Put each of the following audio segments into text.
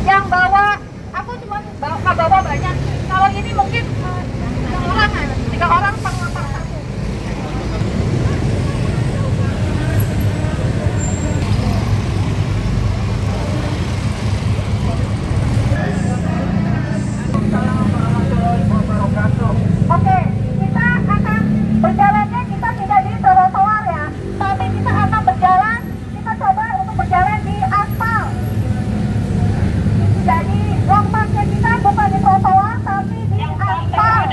Yang bawa, aku cuma bawa banyak. Kalau ini mungkin 3 orang satu. Oke, kita akan berjalannya, kita tidak di trotoar ya, tapi kita akan berjalan, kita coba untuk berjalan di aspal. Jadi lompatnya kita bukan di trotoar, tapi di aspal.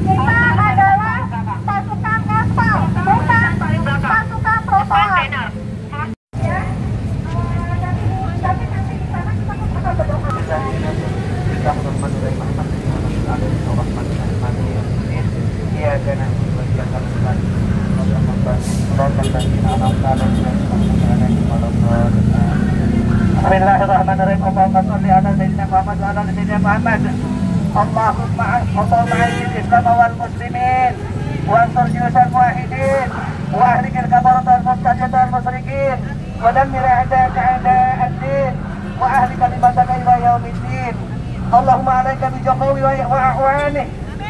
Kita adalah pasukan aspal, bukan pasukan trotoar. Ya, tapi nanti di sana kita akan berdoa. Bismillahirrahmanirrahim. Allahumma sholli ala sayyidina Muhammad wa ala sayyidina Muhammad. Allahumma a'idil Islam wal muslimin wa ansur juyushal muwahhidin wa ahlikil kafarata wal murtadin wal musyrikin wa dammir a'da'aka a'da'ad-din wa ahli kalimataka ila yaumiddin. Allahumma 'alaika bi Jokowi wa a'wanih.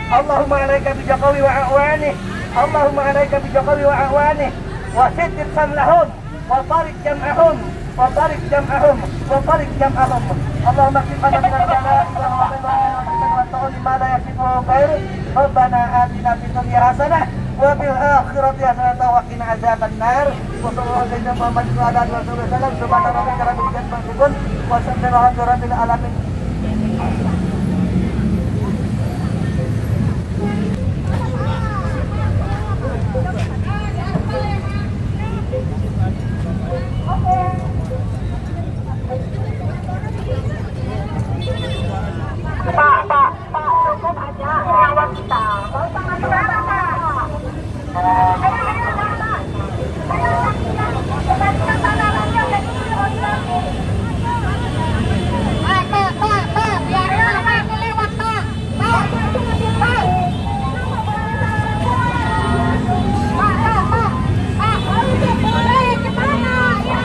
Allahumma 'alaika bi Jokowi wa a'wanih. Allahumma 'alaika bi Jokowi wa a'wanih wa siddid samlahum wa tarik jam'ahum wa tarik jam'ahum wa tarik jam'ahum. Allahumma qina min al-bala'i wa ta'ala ma la yasifu khair. Rabbana atina fid dunya hasanah wa fil akhirati hasanah wa qina adzaban nar. Wa sallallahu alaihi wa sallam subhana rabbika rabbil izzati amma yasifun wa salamun ala rabbil alamin. Pak, cukup aja ngawal kita. Mau sama saudara, Pak. Ayo, Pak. Pak, biarin Pak ini lewat, Pak. Pak. Boleh, gimana? Ya,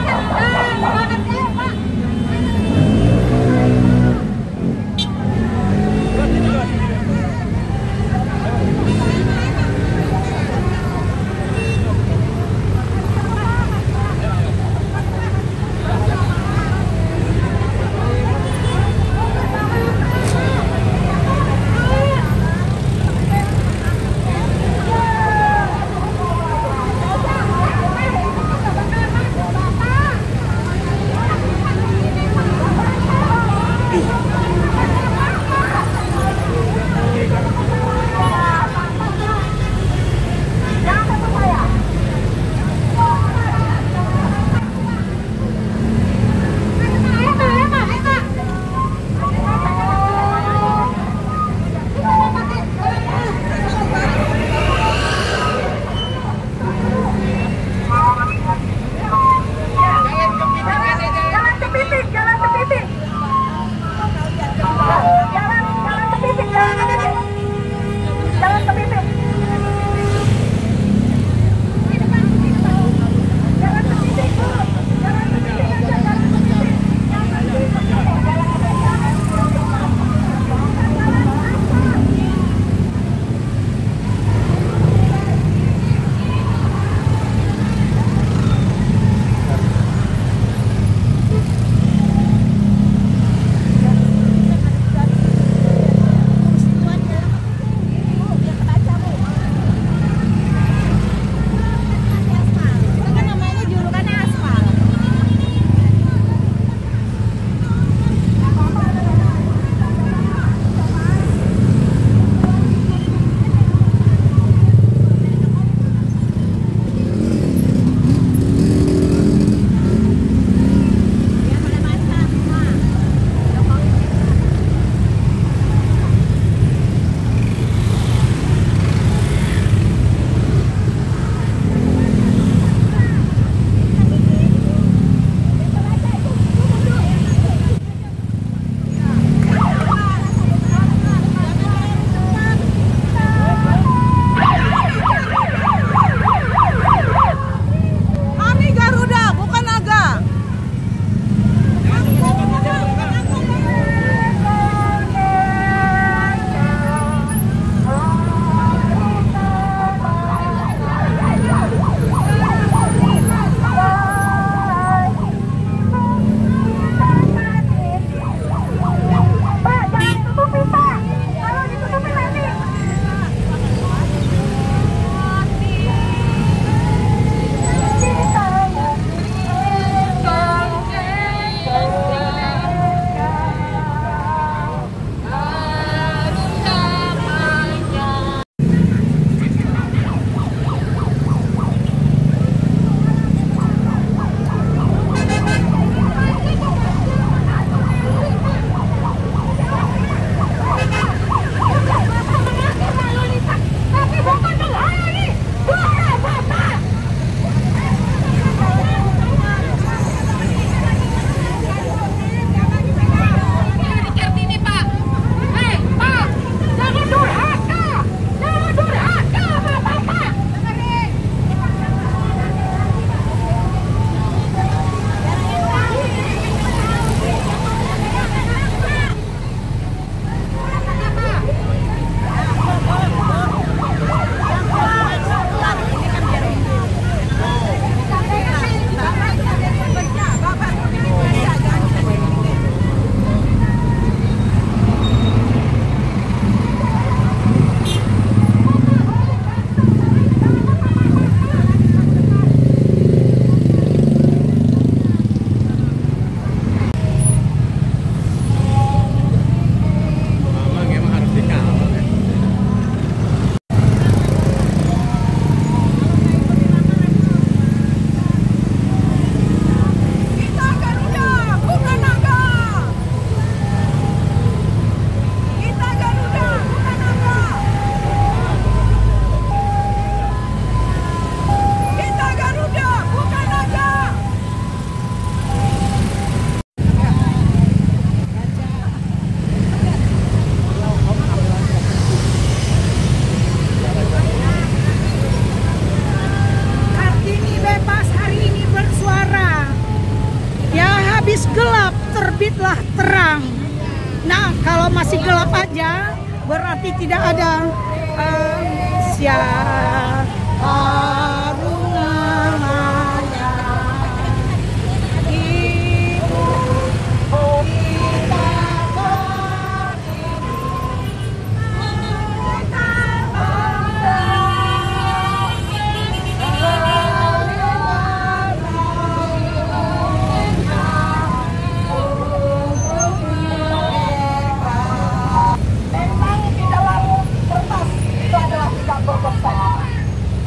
terang. Nah, kalau masih gelap aja berarti tidak ada siapa namanya ibu kita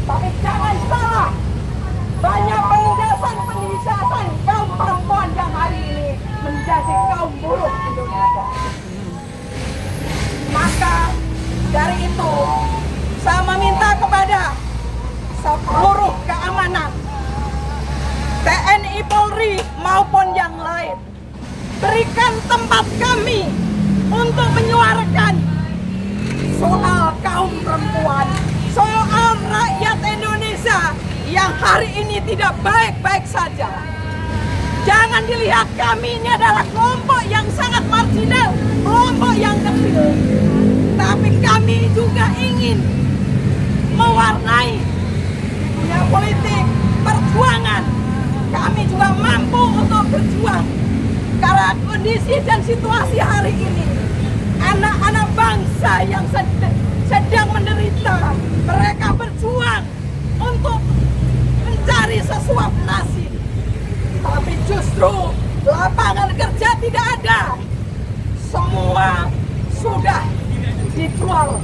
tapi jangan salah, banyak penindasan kaum perempuan yang hari ini menjadi kaum buruh Indonesia. Maka dari itu saya meminta kepada seluruh keamanan TNI Polri maupun yang lain, berikan tempat kami untuk menyuarakan soal kaum perempuan, soal rakyat Indonesia yang hari ini tidak baik-baik saja. Jangan dilihat kami ini adalah kelompok yang sangat marginal, kelompok yang kecil. Tapi kami juga ingin mewarnai dunia politik, perjuangan. Kami juga mampu untuk berjuang. Karena kondisi dan situasi hari ini, anak-anak bangsa yang sedang menderita, mereka berjuang untuk mencari sesuap nasi, tapi justru lapangan kerja tidak ada, semua sudah dijual.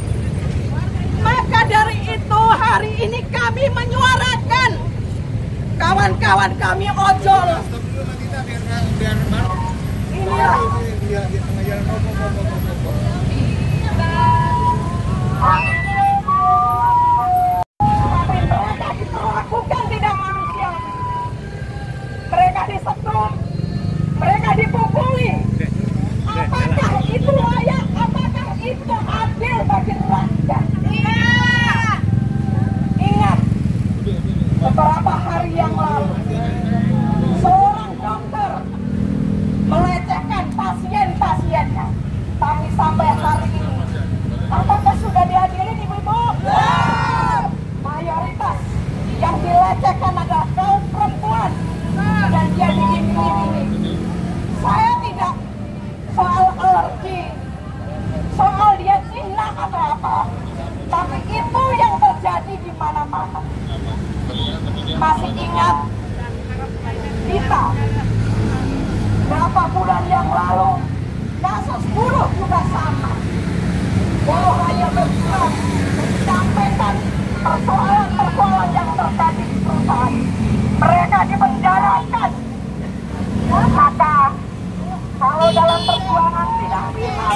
Maka dari itu hari ini kami menyuarakan kawan-kawan kami ojol. Inilah tapi mereka diperlakukan tidak manusiawi. Mereka disetrum, mereka dipukuli. Apakah itu layak? Apakah itu adil bagi rakyat? Ingat, beberapa hari yang lalu seorang dokter melecehkan pasien-pasiennya. Tapi sampai hari ini, apakah sudah diadili ibu-ibu? Mayoritas yang dilecehkan adalah kaum perempuan dan dia diiming-imingi. Saya tidak soal alergi, soal dia jinak atau apa, tapi itu yang terjadi di mana-mana. Masih ingat kita berapa bulan yang lalu kasus buruh juga sama. Buruh hanya berjuang menyampaikan persoalan-persoalan yang terjadi di perusahaan. Mereka dipenjarakan. Maka kalau dalam perjuangan tidak bisa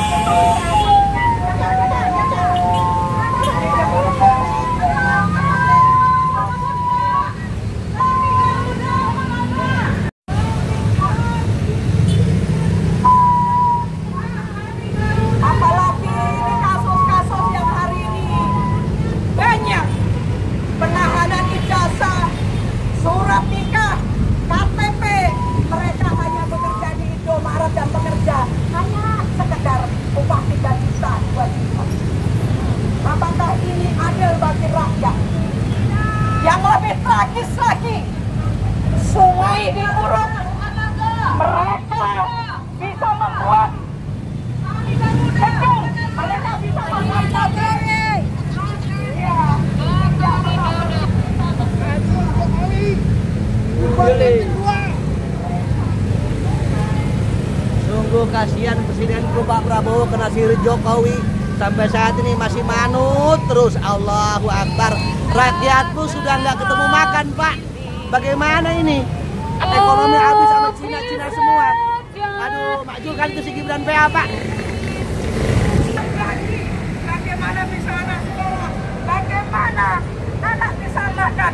apalagi ini kasus-kasus yang hari ini banyak penahanan ijazah, surat nikah, KTP. Mereka hanya bekerja di Indomaret dan bekerja hanya sekedar upah 3 juta, 2 juta. Apakah ini adil bagi rakyat? Yang lebih tragis lagi, sungai diuruk, mereka bisa membuat gedung, mereka bisa membuat pabrik. Ya, Sungguh kasihan Presidenku Pak Prabowo kena sirik Jokowi. Sampai saat ini masih manut terus. Allahu Akbar. Rakyatku sudah nggak ketemu makan, Pak. Bagaimana ini? Ekonomi habis sama Cina-Cina semua. Aduh, majukan itu si Gibran PA, Pak. Bagaimana bisa anak sekolah? Bagaimana anak bisa makan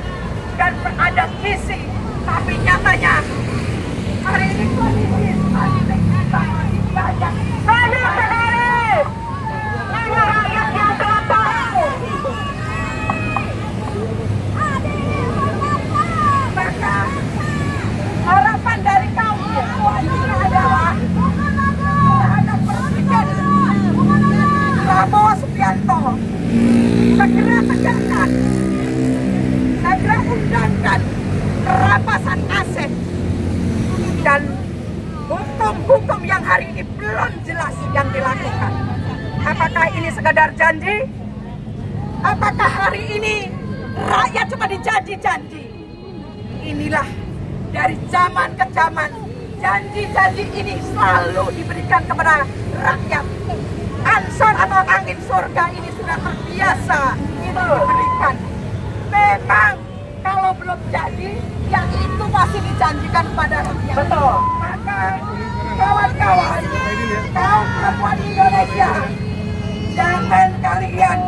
dan ada gizi? Tapi nyatanya hari ini kondisi kita masih banyak. Banyak sekali. Banyak rakyat yang telah tahu. Maka harapan dari kaum perempuan adalah belum jelas yang dilakukan. Apakah ini sekedar janji? Apakah hari ini rakyat cuma dijanji-janji? Inilah dari zaman ke zaman, janji-janji ini selalu diberikan kepada rakyat. Ansor atau angin surga ini sudah terbiasa diberikan. Memang kalau belum jadi, yang itu masih dijanjikan kepada rakyat. Betul. Maka kawan-kawan, kaum perempuan Indonesia, jangan kalian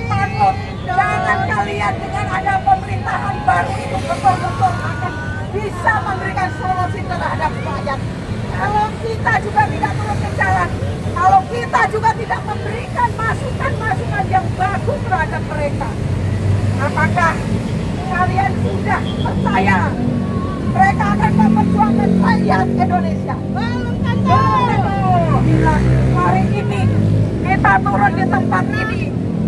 takut, jangan kalian dengan ada pemerintahan baru itu betul-betul akan bisa memberikan solusi terhadap rakyat. Kalau kita juga tidak turun ke jalan, kalau kita juga tidak memberikan masukan-masukan yang bagus terhadap mereka, apakah kalian sudah percaya mereka akan memperjuangkan rakyat Indonesia? Belum tentu. Bila hari ini kita turun di tempat ini,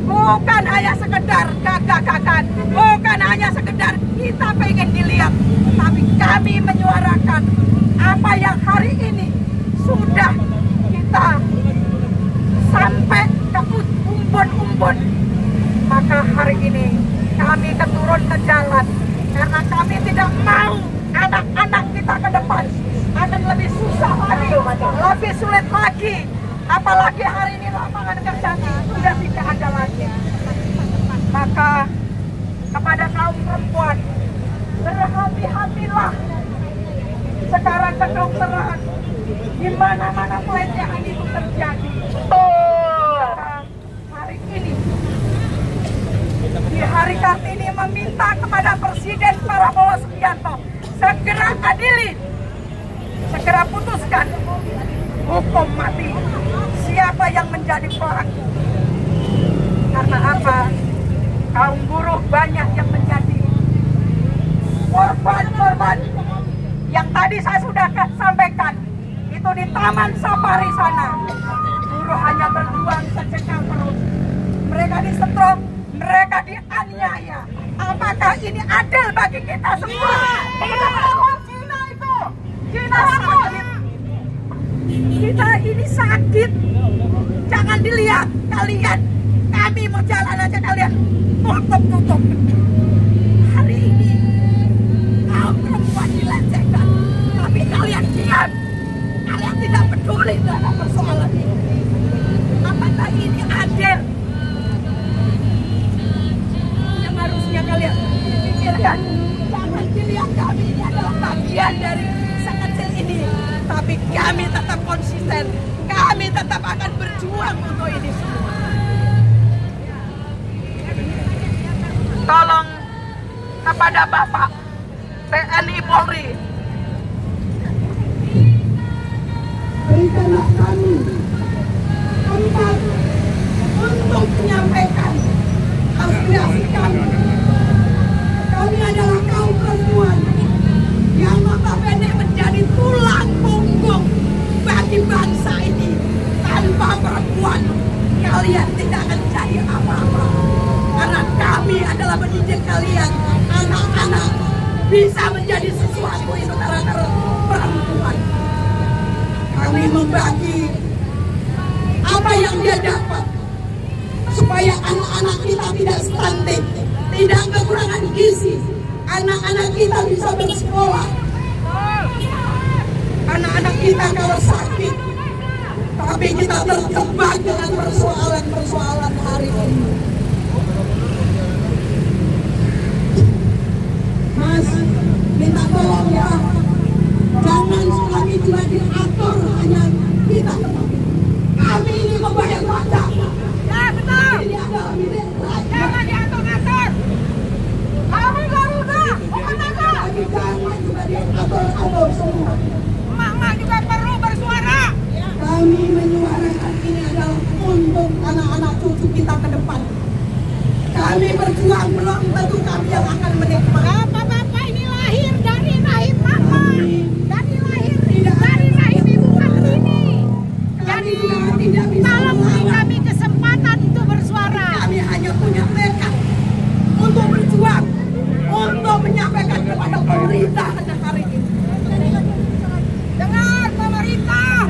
bukan hanya sekedar gagah-gagahan, bukan hanya sekedar kita pengen dilihat, tapi kami menyuarakan apa yang hari ini sudah kita sampai ke umbun-umbun. Maka hari ini kami turun ke jalan karena kami tidak mau anak-anak kita ke depan akan lebih susah lagi, lebih sulit lagi. Apalagi hari ini lapangan kerja sudah tidak ada lagi. Maka kepada kaum perempuan, berhati-hatilah. Sekarang kedokteran di mana-mana pelecehan itu terjadi. Maka hari ini, di hari Kartini meminta kepada Presiden Prabowo Subianto segera adili, segera putuskan hukum mati siapa yang menjadi pelaku. Karena apa? Kaum buruh banyak yang menjadi korban-korban yang tadi saya sudah sampaikan. Itu di Taman Safari sana, buruh hanya berjuang secekal perut. Mereka disetrum, mereka dianiaya. Apakah ini adil bagi kita semua? Cina itu, Cina sakit. Kita ini sakit. Jangan dilihat kalian. Kami mau jalan aja kalian tutup. Hari ini kaum perempuan dilecehkan, tapi kalian diam. Kalian tidak peduli terhadap persoalan ini. Apakah ini adil? Yang harusnya kalian pikirkan. Jangan dilihat kami ini adalah bagian dari sekecil ini, tapi kami tetap konsisten. Kami tetap akan berjuang untuk ini semua. Tolong kepada Bapak TNI Polri, berikanlah kami tempat untuk menyampaikan aspirasi kami. Kami adalah kaum perempuan yang notabene menjadi tulang punggung bagi bangsa ini. Tanpa perempuan, kalian tidak akan jadi apa-apa. Karena kami adalah mendidik kalian, anak-anak, bisa menjadi sesuatu itu karena perempuan. Kami membagi apa yang dia dapat supaya anak-anak kita tidak stunting, tidak kekurangan gizi. Anak-anak kita bisa bersekolah. Anak-anak kita kalau sakit, tapi kita terjebak dengan persoalan-persoalan hari ini. Mas, minta tolong ya, jangan lagi cuma diatur hanya kita. Kami ini membayar pajak. Ya betul. Ini adalah milik rakyat. Jangan diatur-atur. Kami Garuda, bukan atur. Jangan juga diatur-atur semua. Emak-emak juga perlu bersuara. Kami menyuarakan ini adalah untuk anak-anak cucu kita ke depan. Kami berjuang belum tentu kami yang akan menikmati. Bapak-bapak ini lahir dari rahim mama, dari lahir dari rahim ibu kami. Jadi tidak bisa tolong beri kami kesempatan untuk bersuara. Kami hanya punya tekad untuk berjuang, untuk menyampaikan kepada pemerintah pada hari ini. Dengar pemerintah,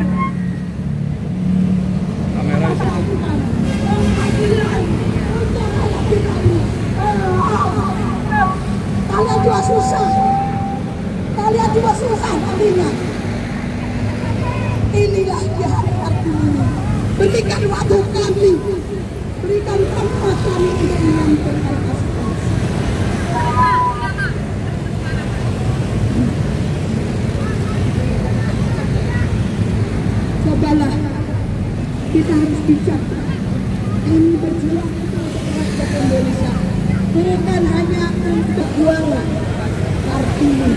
kita harus bijak. Ini berjuang untuk rakyat Indonesia, bukan hanya untuk Juara Kartini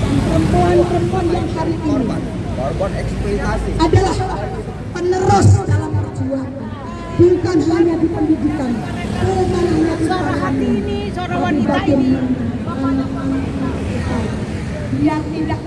dan perempuan-perempuan yang hari ini adalah penerus dalam perjuangan, bukan hanya di pendidikan, bukan hanya di parlemen, tapi bagaimana anak-anak kita yang tidak